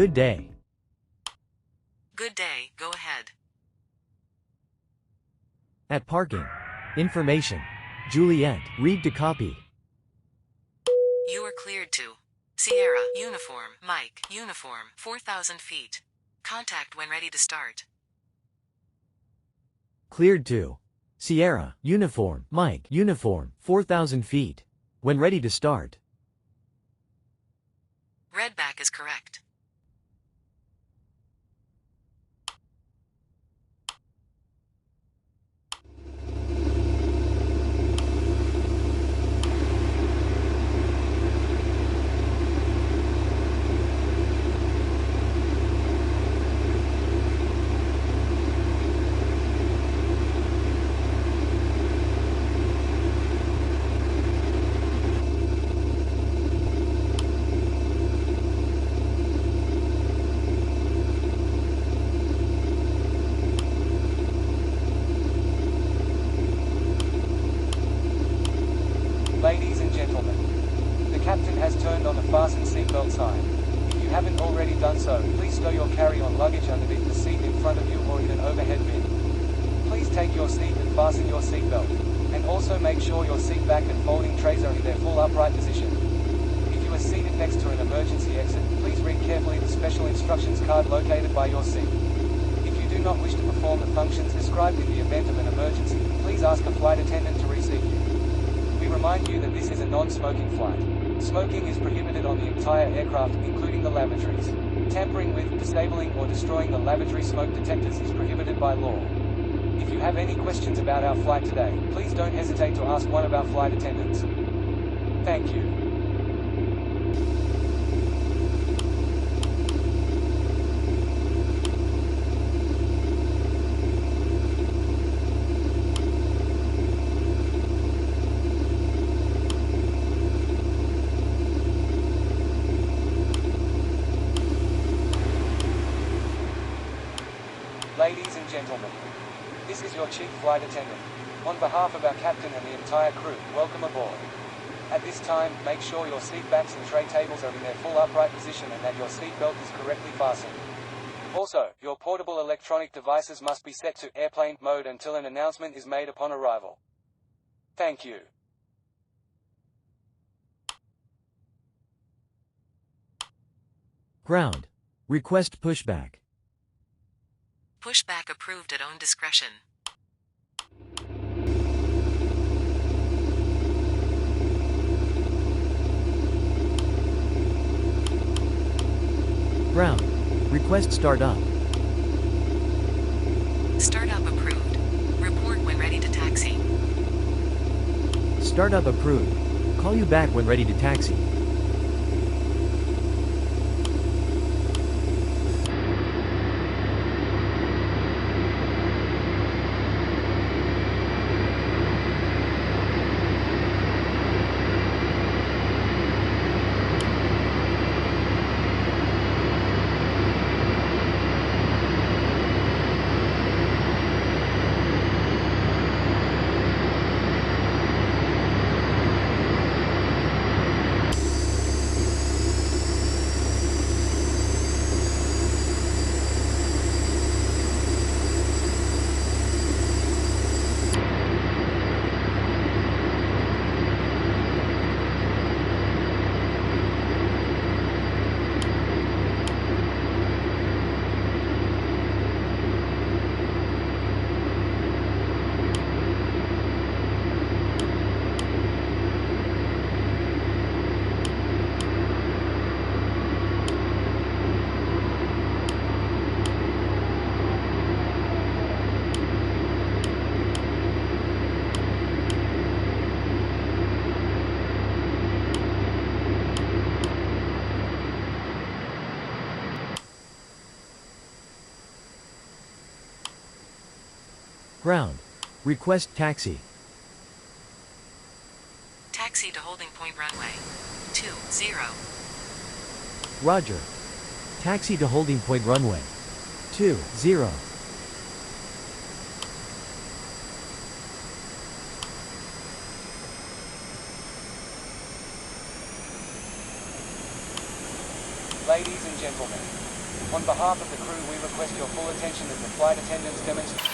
Good day. Good day, go ahead. At parking. Information. Juliet, read to copy. You are cleared to Sierra, uniform, Mike, uniform, 4,000 feet. Contact when ready to start. Cleared to Sierra, uniform, Mike, uniform, 4,000 feet. When ready to start. Readback is correct. Ladies and gentlemen, the captain has turned on the fasten seatbelt sign. If you haven't already done so, please stow your carry-on luggage underneath the seat in front of you or in an overhead bin. Please take your seat and fasten your seatbelt. And also make sure your seat back and folding trays are in their full upright position. If you are seated next to an emergency exit, please read carefully the special instructions card located by your seat. If you do not wish to perform the functions described in the event of an emergency, please ask a flight attendant to reseat you. We remind you that this is a non-smoking flight. Smoking is prohibited on the entire aircraft, including the lavatories. Tampering with, disabling or destroying the lavatory smoke detectors is prohibited by law. If you have any questions about our flight today, please don't hesitate to ask one of our flight attendants. Thank you. Ladies and gentlemen, this is your chief flight attendant. On behalf of our captain and the entire crew, welcome aboard. At this time, make sure your seat backs and tray tables are in their full upright position and that your seat belt is correctly fastened. Also, your portable electronic devices must be set to airplane mode until an announcement is made upon arrival. Thank you. Ground. Request pushback. Pushback approved at own discretion. Ground. Request startup. Startup approved. Report when ready to taxi. Startup approved. Call you back when ready to taxi. Ground. Request taxi. Taxi to holding point runway. 20. Roger. Taxi to holding point runway. 20. Ladies and gentlemen, On behalf of the crew, we request your full attention as the flight attendants demonstrate.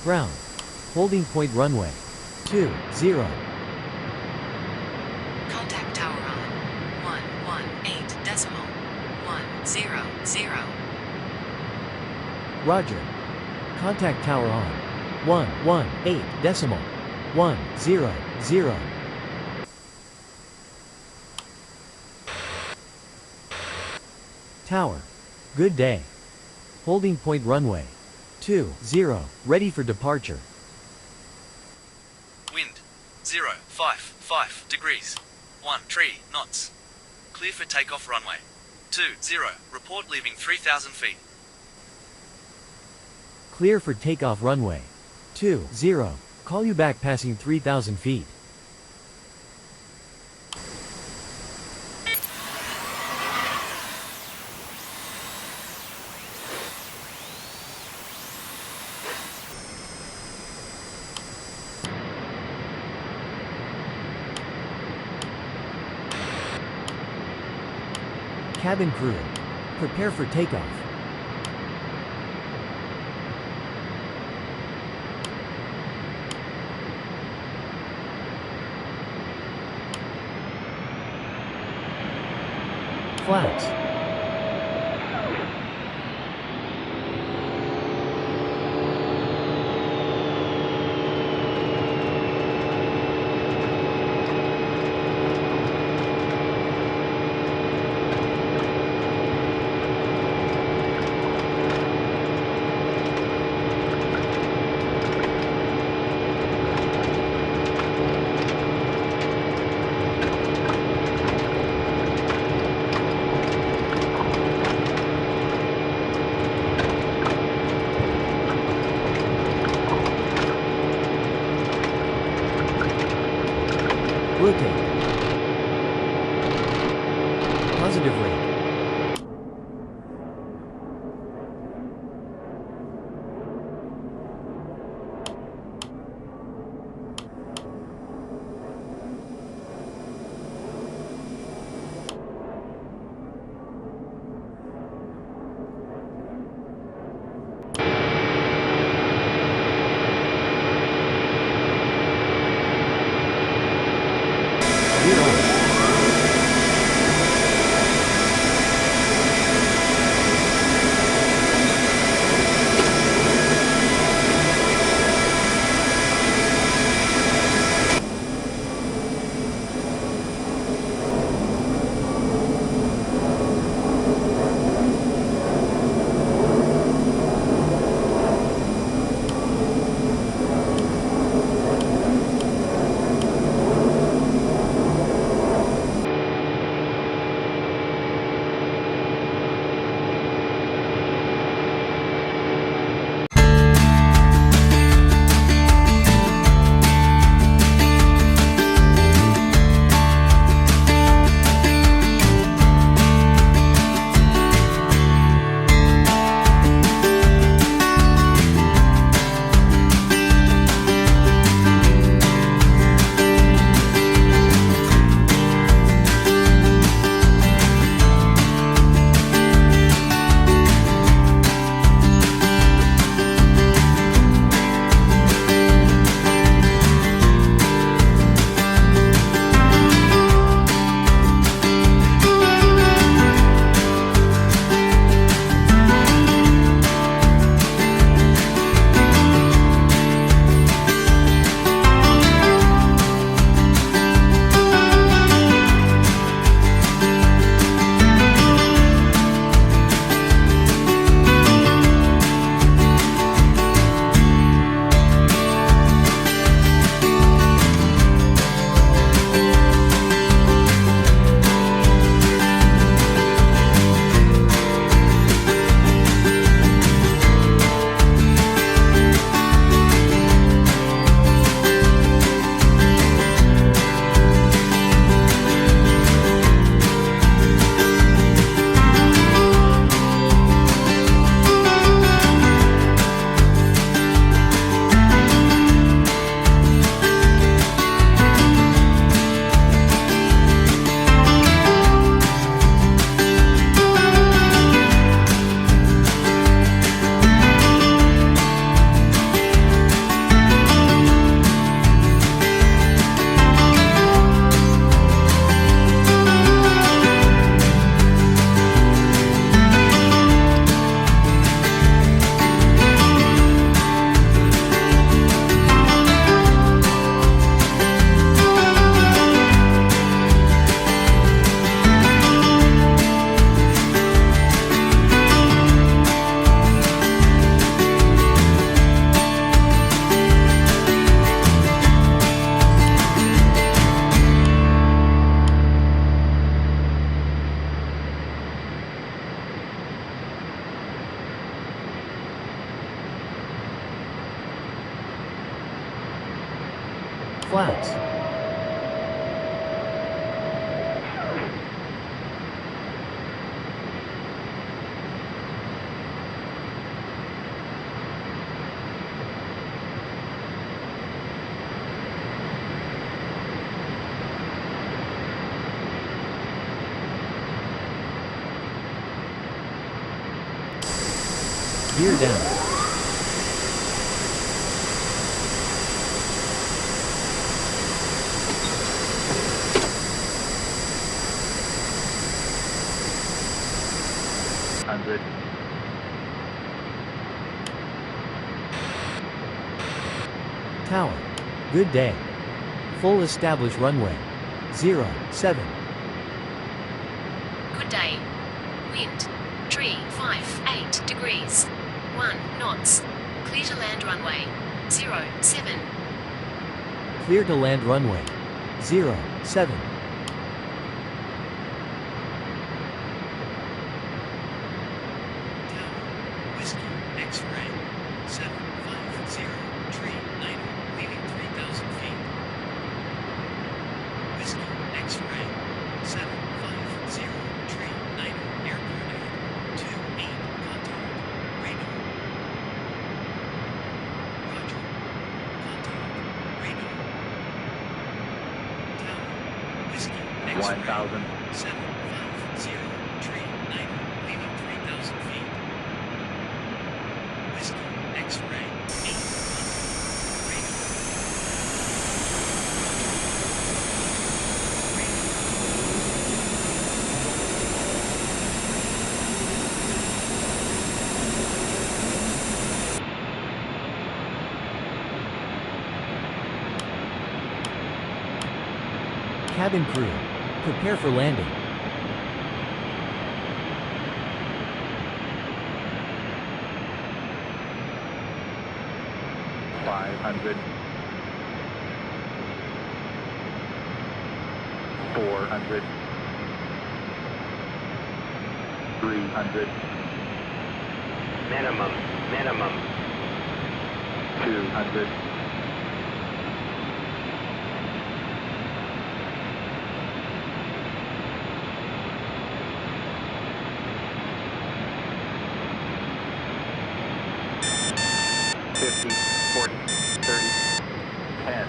Ground. Holding point runway. 20. Contact tower on 118 decimal 100. Roger. Contact tower on 118 decimal 100. Tower. Good day. Holding point runway. 20. Ready for departure. Wind 055 degrees 13 knots. Clear for takeoff runway 20. Report leaving 3,000 feet. Clear for takeoff runway. 20. Call you back passing 3,000 feet. Cabin crew. Prepare for takeoff. Flaps. Rotate. Positive rate. Flaps. Gear down. Tower. Good day. Full established runway. 07. Good day. Wind. Tree 58 degrees. 1 knots. Clear to land runway. 07. Clear to land runway. 07. Whiskey, X-ray, 750, tree, 90, leaving 3,000 feet. Whiskey, X-ray, 750, tree, 90, airport at 28, contact, radar. Roger, contact, radar. Tower, whiskey, X-ray, 1,000. 750, tree, 90, leaving 3,000 feet. Whiskey, X-ray, 800, radar. Cabin crew. Prepare for landing. $500, $400, $300, Minimum. $200, $50, $40, $30, $10.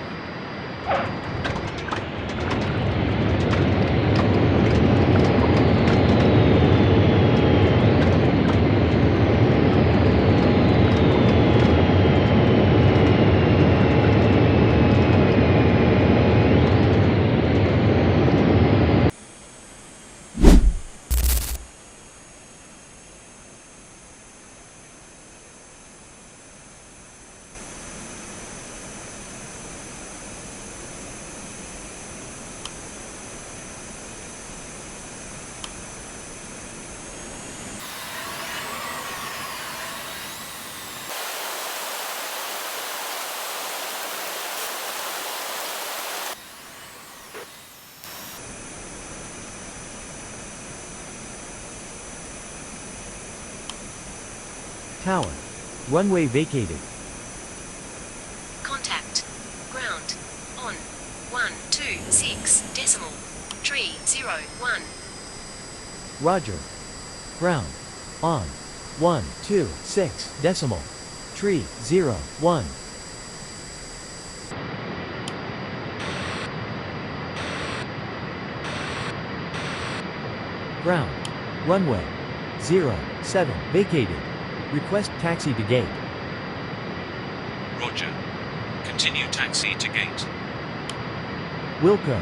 Tower. Runway vacated. Contact. Ground. On. 126 decimal. Tree 01. Roger. Ground. On. 126 decimal. Tree 01. Ground. Runway. 07 vacated. Request taxi to gate. Roger. Continue taxi to gate. Wilco.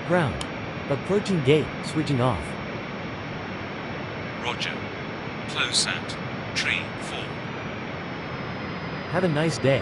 Ground. Approaching gate, switching off. Roger. Close sat. Tree 4. Have a nice day.